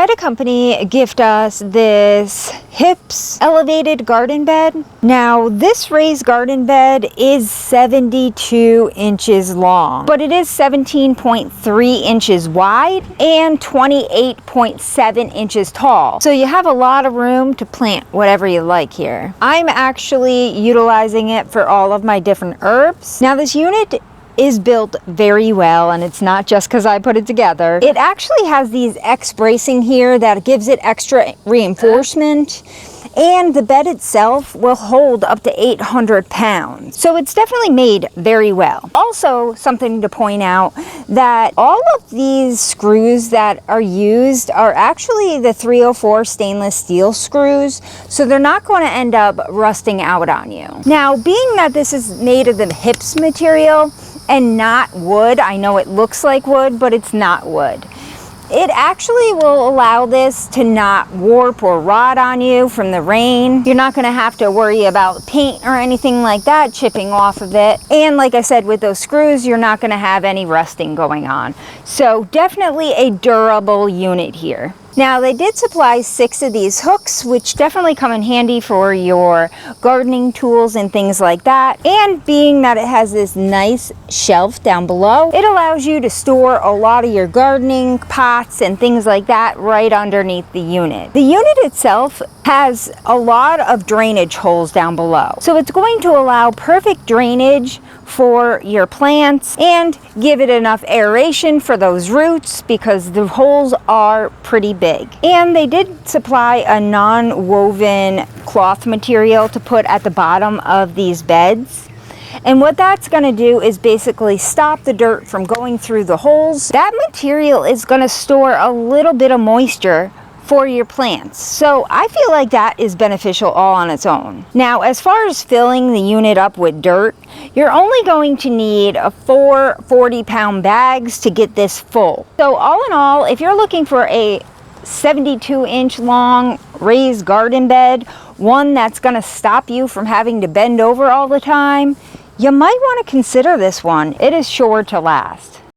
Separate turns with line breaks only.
had a company gift us this Hips elevated garden bed. Now this raised garden bed is 72 inches long, but it is 17.3 inches wide and 28.7 inches tall. So you have a lot of room to plant whatever you like here. I'm actually utilizing it for all of my different herbs. Now this unit is built very well, and it's not just because I put it together. It actually has these X bracing here that gives it extra reinforcement, and the bed itself will hold up to 800 pounds. So it's definitely made very well. Also, something to point out, that all of these screws that are used are actually the 304 stainless steel screws, so they're not going to end up rusting out on you. Now, being that this is made of the Hips material and not wood, I know it looks like wood, but it's not wood. It actually will allow this to not warp or rot on you from the rain. You're not going to have to worry about paint or anything like that chipping off of it. And like I said, with those screws, you're not going to have any rusting going on. So definitely a durable unit here. Now they did supply 6 of these hooks, which definitely come in handy for your gardening tools and things like that. And being that it has this nice shelf down below, it allows you to store a lot of your gardening pots and things like that right underneath the unit. The unit itself has a lot of drainage holes down below, so it's going to allow perfect drainage for your plants and give it enough aeration for those roots, because the holes are pretty big. And they did supply a non-woven cloth material to put at the bottom of these beds. And what that's going to do is basically stop the dirt from going through the holes. That material is going to store a little bit of moisture for your plants. So I feel like that is beneficial all on its own. Now, as far as filling the unit up with dirt, you're only going to need 4 40-pound bags to get this full. So all in all, if you're looking for a 72-inch long raised garden bed, one that's going to stop you from having to bend over all the time, you might want to consider this one. It is sure to last.